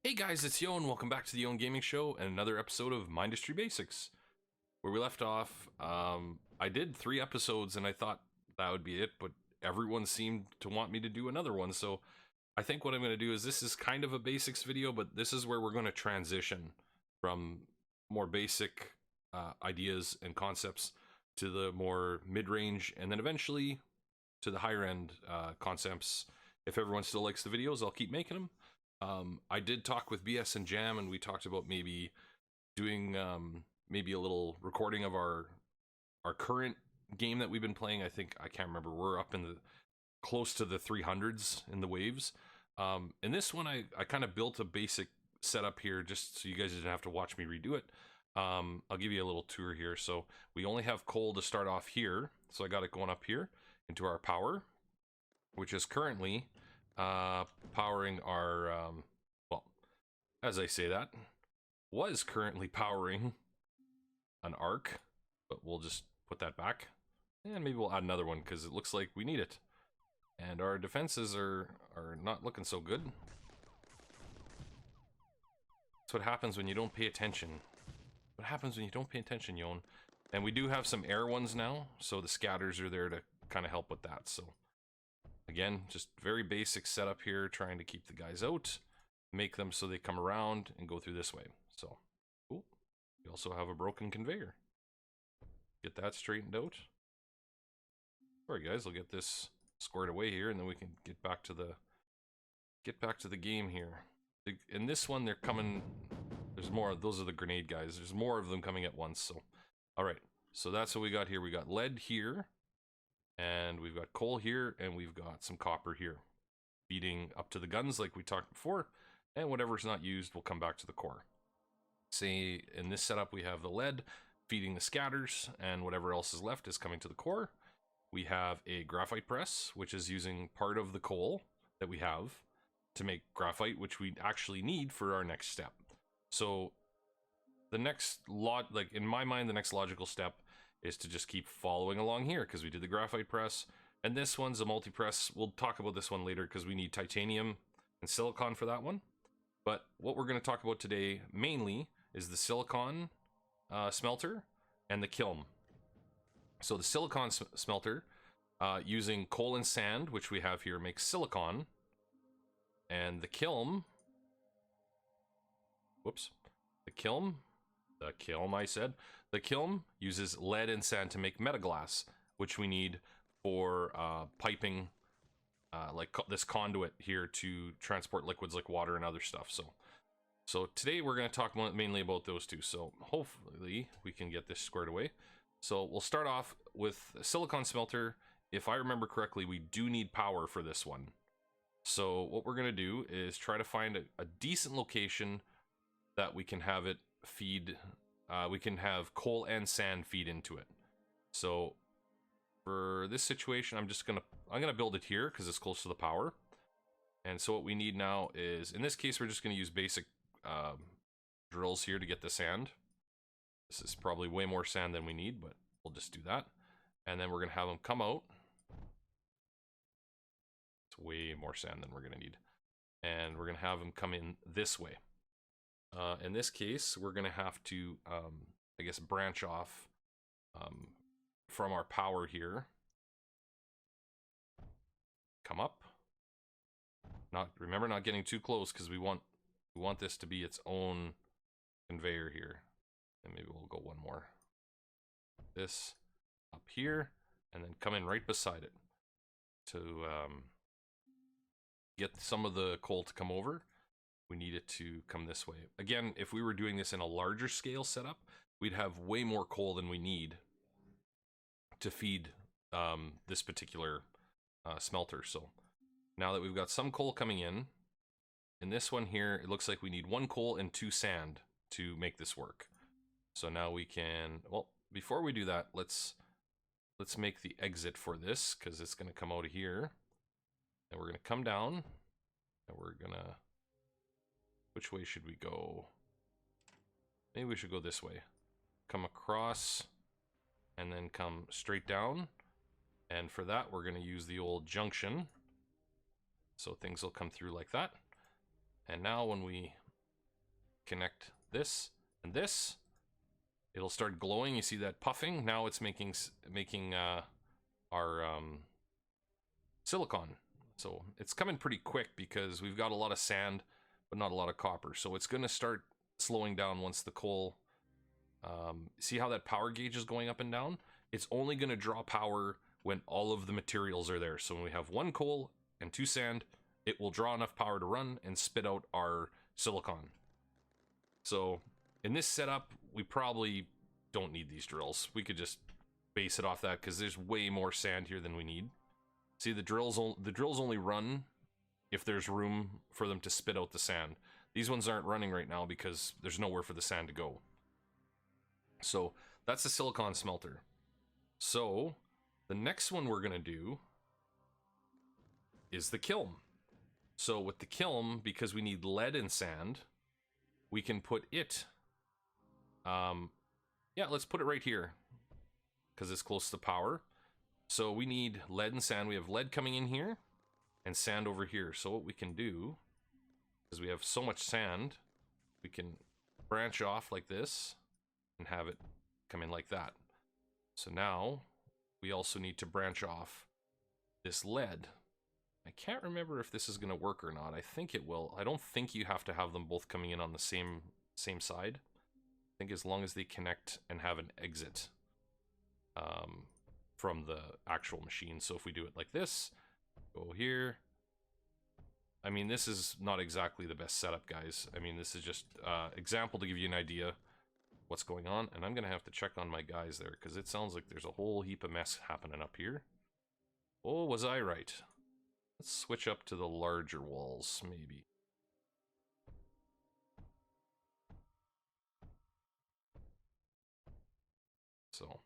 Hey guys, it's Yo and welcome back to the Yo Gaming Show and another episode of Mindustry Basics. Where we left off, I did 3 episodes and I thought that would be it, but everyone seemed to want me to do another one, so I think what I'm going to do is this is kind of a basics video, but this is where we're going to transition from more basic ideas and concepts to the more mid-range and then eventually to the higher end concepts. If everyone still likes the videos, I'll keep making them. I did talk with BS and Jam, and we talked about maybe doing maybe a little recording of our current game that we've been playing. I can't remember. We're up in the close to the 300s in the waves. In this one, I kind of built a basic setup here just so you guys didn't have to watch me redo it. I'll give you a little tour here. So we only have coal to start off here. So I got it going up here into our power, which is currently powering our, well, as I say that, was currently powering an arc, but we'll just put that back, and maybe we'll add another one, because it looks like we need it, and our defenses are not looking so good. That's what happens when you don't pay attention. What happens when you don't pay attention, Yon? And we do have some air ones now, so the scatters are there to kind of help with that, so again, just very basic setup here, trying to keep the guys out, make them so they come around and go through this way. So, cool. We also have a broken conveyor. Get that straightened out. Alright guys, I'll get this squared away here, and then we can get back to the game here. In this one, they're coming. There's more. Those are the grenade guys. There's more of them coming at once. So, alright. So that's what we got here. We got lead here. And we've got coal here, and we've got some copper here. Feeding up to the guns like we talked before, and whatever's not used will come back to the core. Say, in this setup we have the lead feeding the scatters, and whatever else is left is coming to the core. We have a graphite press, which is using part of the coal that we have to make graphite, which we actually need for our next step. So, the next like in my mind, the next logical step is to just keep following along here, because we did the graphite press, and this one's a multi-press. We'll talk about this one later because we need titanium and silicon for that one. But what we're going to talk about today mainly is the silicon smelter and the kiln. So the silicon smelter, using coal and sand, which we have here, makes silicon, and the kiln, the kiln uses lead and sand to make metaglass, which we need for piping, like this conduit here to transport liquids like water and other stuff. So today we're going to talk mainly about those two. So hopefully we can get this squared away. So we'll start off with a silicon smelter. If I remember correctly, we do need power for this one. So what we're going to do is try to find a decent location that we can have it feed. We can have coal and sand feed into it. So for this situation, I'm gonna build it here because it's close to the power. And so what we need now is, in this case, we're just gonna use basic drills here to get the sand. This is probably way more sand than we need, but we'll just do that. And then we're gonna have them come out. It's way more sand than we're gonna need. And we're gonna have them come in this way. In this case, we're going to have to, I guess, branch off from our power here. Come up. Remember, not getting too close, because we want this to be its own conveyor here. And maybe we'll go one more. This up here, and then come in right beside it to get some of the coal to come over. We need it to come this way. Again, if we were doing this in a larger scale setup, we'd have way more coal than we need to feed this particular smelter. So now that we've got some coal coming in this one here, it looks like we need 1 coal and 2 sand to make this work. So now we can, well, before we do that, let's make the exit for this, because it's going to come out of here. And we're going to come down, and we're going to, which way should we go? Maybe we should go this way. Come across, and then come straight down. And for that, we're going to use the old junction. So things will come through like that. And now when we connect this and this, it'll start glowing. You see that puffing? Now it's making our silicon. So it's coming pretty quick because we've got a lot of sand, but not a lot of copper. So it's going to start slowing down once the coal... see how that power gauge is going up and down? It's only going to draw power when all of the materials are there. So when we have 1 coal and 2 sand, it will draw enough power to run and spit out our silicon. So in this setup, we probably don't need these drills. We could just base it off that because there's way more sand here than we need. See, the drills only run if there's room for them to spit out the sand. These ones aren't running right now because there's nowhere for the sand to go. So that's the silicon smelter. So the next one we're gonna do is the kiln. So with the kiln, because we need lead and sand, we can put it, yeah, let's put it right here because it's close to power. So we need lead and sand. We have lead coming in here and sand over here. So what we can do, because we have so much sand, we can branch off like this and have it come in like that. So now we also need to branch off this lead. I can't remember if this is going to work or not. I think it will. I don't think you have to have them both coming in on the same side. I think as long as they connect and have an exit from the actual machine. So if we do it like this, go here. I mean, this is not exactly the best setup, guys. I mean, this is just example to give you an idea what's going on. And I'm going to have to check on my guys there because it sounds like there's a whole heap of mess happening up here. Oh, was I right? Let's switch up to the larger walls, maybe. So,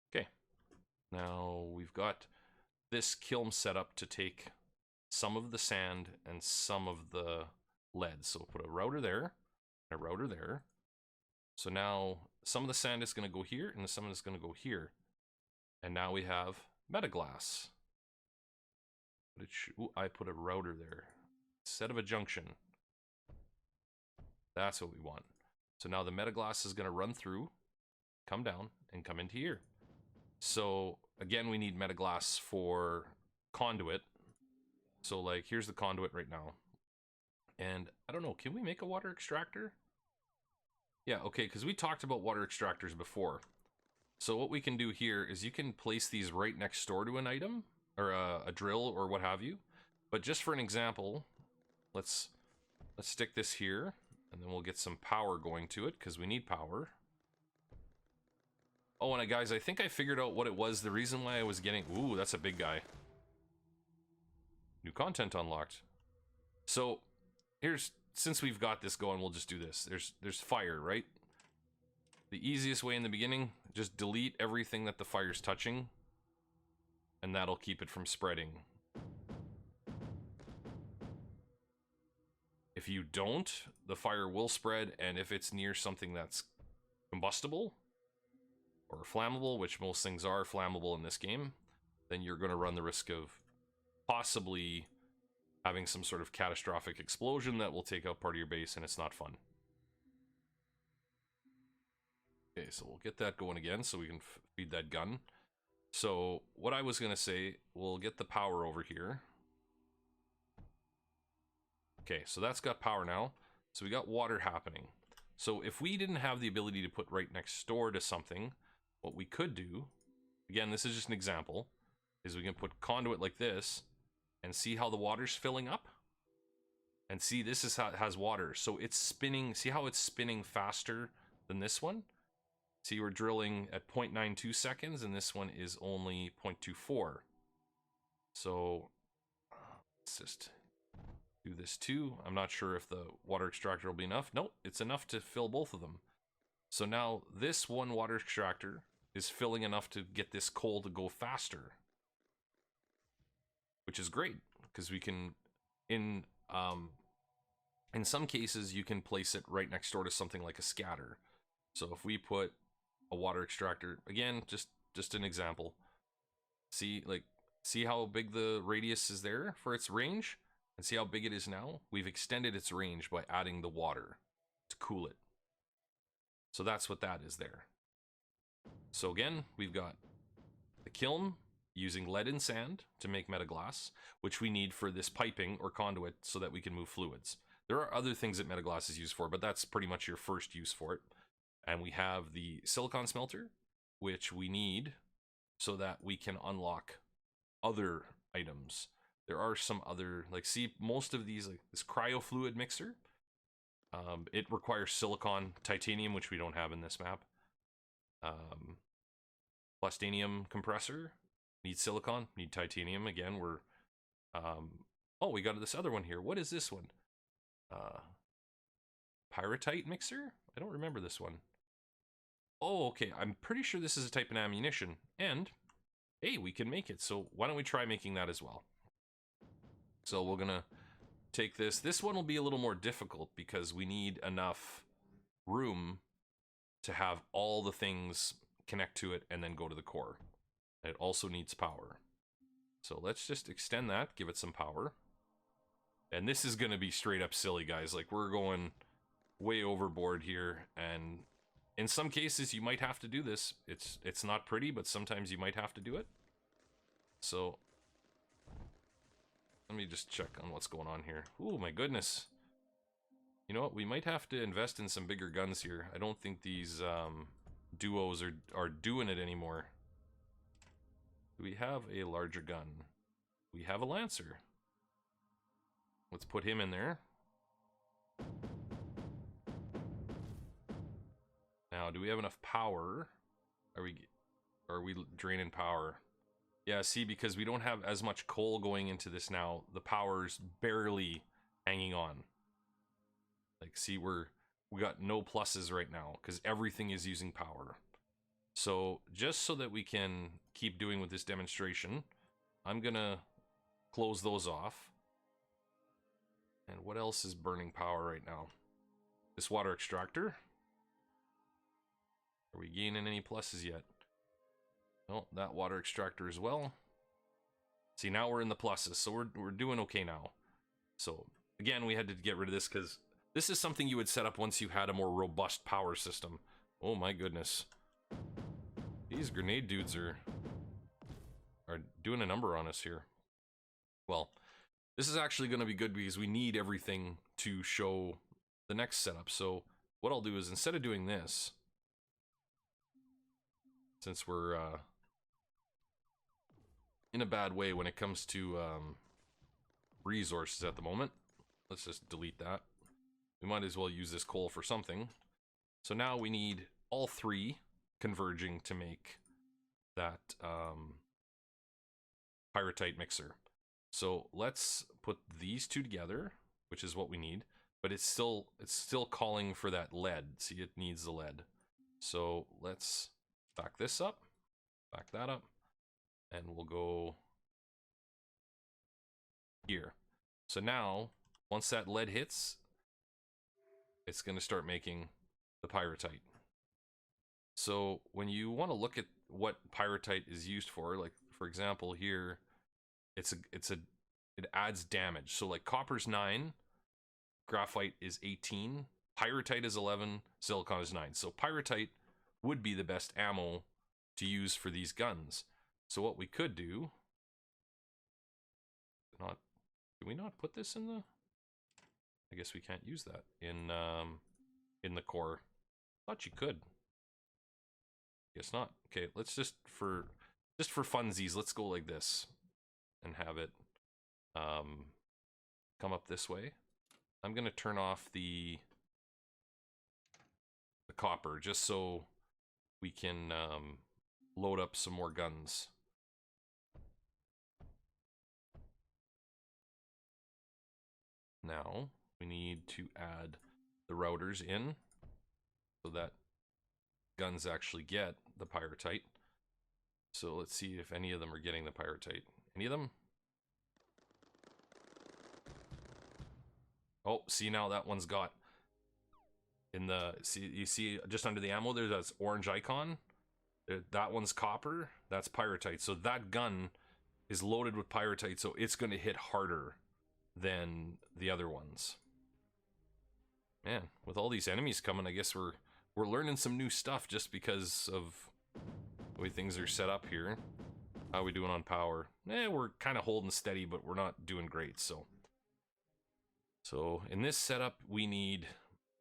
okay. Now we've got this kiln set up to take some of the sand and some of the lead. So we'll put a router there, and a router there. So now some of the sand is going to go here, and some of it is going to go here. And now we have metaglass. Ooh, I put a router there instead of a junction. That's what we want. So now the metaglass is going to run through, come down, and come into here. So again, we need metaglass for conduit. So like, here's the conduit right now. And I don't know, can we make a water extractor? Yeah, okay, because we talked about water extractors before. So what we can do here is you can place these right next door to an item, or a drill, or what have you. But just for an example, let's stick this here, and then we'll get some power going to it, because we need power. Oh, and guys, I think I figured out what it was. The reason why I was getting... Ooh, that's a big guy. New content unlocked. So, here's... Since we've got this going, we'll just do this. There's fire, right? The easiest way in the beginning, just delete everything that the fire's touching, and that'll keep it from spreading. If you don't, the fire will spread, and if it's near something that's combustible or flammable, which most things are flammable in this game, then you're going to run the risk of possibly having some sort of catastrophic explosion that will take out part of your base, and it's not fun. Okay, so we'll get that going again so we can feed that gun. So what I was going to say, we'll get the power over here. Okay, so that's got power now. So we got water happening. So if we didn't have the ability to put right next door to something, what we could do, again, this is just an example, is we can put conduit like this and see how the water's filling up. And see, this is how it has water. So it's spinning, see how it's spinning faster than this one? See, we're drilling at 0.92 seconds, and this one is only 0.24. So let's just do this too. I'm not sure if the water extractor will be enough. Nope, it's enough to fill both of them. So now this one water extractor is filling enough to get this coal to go faster, which is great because we can, in some cases, you can place it right next door to something like a scatter. So if we put a water extractor, again, just an example. See how big the radius is there for its range, and see how big it is now? We've extended its range by adding the water. to cool it. So that's what that is there. So again, we've got the kiln using lead and sand to make metaglass, which we need for this piping or conduit so that we can move fluids. There are other things that metaglass is used for, but that's pretty much your first use for it. And we have the silicon smelter, which we need so that we can unlock other items. There are some other, like, see, most of these, like this cryo fluid mixer, it requires silicon, titanium, which we don't have in this map. Plastinium compressor, need silicon, need titanium. Again, we're, oh, we got this other one here. What is this one? Pyratite mixer? I don't remember this one. Oh, okay, I'm pretty sure this is a type of ammunition, and, hey, we can make it, so why don't we try making that as well? So we're gonna take this. This one will be a little more difficult because we need enough room to have all the things connect to it and then go to the core. It also needs power. So let's just extend that, give it some power. And this is gonna be straight up silly, guys. Like, we're going way overboard here, and in some cases you might have to do this. It's not pretty, but sometimes you might have to do it. So let me just check on what's going on here. Oh my goodness. You know what? We might have to invest in some bigger guns here. I don't think these duos are doing it anymore. Do we have a larger gun? We have a Lancer. Let's put him in there. Now, do we have enough power? Are we draining power? Yeah, see, because we don't have as much coal going into this now, the power's barely hanging on. Like, see, we got no pluses right now because everything is using power. So just so that we can keep doing with this demonstration, I'm gonna close those off. And what else is burning power right now? This water extractor. Are we gaining any pluses yet? No, that water extractor as well. See, now we're in the pluses, so we're doing okay now. So again, we had to get rid of this because this is something you would set up once you had a more robust power system. Oh my goodness. These grenade dudes are doing a number on us here. Well, this is actually going to be good because we need everything to show the next setup. So what I'll do is, instead of doing this, since we're in a bad way when it comes to resources at the moment, let's just delete that. We might as well use this coal for something. So now we need all three converging to make that pyratite mixer. So let's put these two together, which is what we need, but it's still calling for that lead. See, it needs the lead. So let's back this up, back that up, and we'll go here. So now, once that lead hits, it's going to start making the pyratite. So when you want to look at what pyratite is used for, like for example here, it adds damage. So like copper's 9, graphite is 18, pyrite is 11, silicon is 9. So pyrite would be the best ammo to use for these guns. So what we could do, do we not put this in the, I guess we can't use that in the core. Thought you could. Guess not. Okay, let's just for funsies, let's go like this and have it come up this way. I'm gonna turn off the copper just so we can load up some more guns. Now we need to add the routers in so that guns actually get the pyratite. So let's see if any of them are getting the pyratite. Any of them? Oh, see, now that one's got in the, see, you see just under the ammo there's that orange icon. That one's copper, that's pyratite. So that gun is loaded with pyratite, so it's going to hit harder than the other ones. Man, with all these enemies coming, I guess we're learning some new stuff just because of the way things are set up here. How are we doing on power? We're kind of holding steady, but we're not doing great, so. So in this setup, we need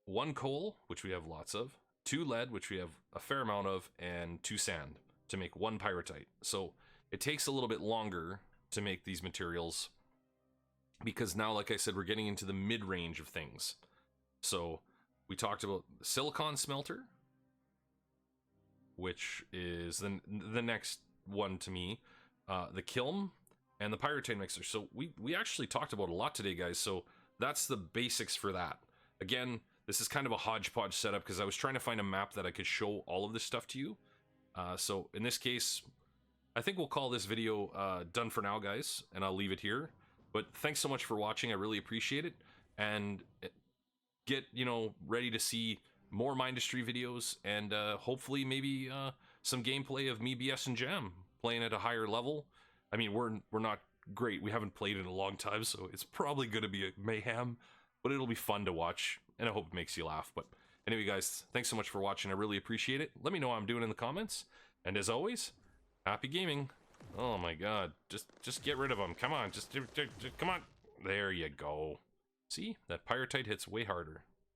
1 coal, which we have lots of, 2 lead, which we have a fair amount of, and 2 sand to make 1 pyrite. So it takes a little bit longer to make these materials because now, like I said, we're getting into the mid-range of things. So we talked about the silicon smelter, which is the next one to me, the kiln and the pyratite mixer. So we actually talked about a lot today, guys. So that's the basics for that. Again, this is kind of a hodgepodge setup because I was trying to find a map that I could show all of this stuff to you. So in this case, I think we'll call this video done for now, guys, and I'll leave it here. But thanks so much for watching. I really appreciate it. And get, ready to see more Mindustry videos and hopefully maybe some gameplay of me, BS, and Jam playing at a higher level. I mean, we're not great. We haven't played in a long time, so it's probably going to be a mayhem, but it'll be fun to watch, and I hope it makes you laugh. But anyway, guys, thanks so much for watching. I really appreciate it. Let me know how I'm doing in the comments, and as always, happy gaming. Oh my god, just get rid of them. Come on, just come on. There you go. See, that pyrite hits way harder.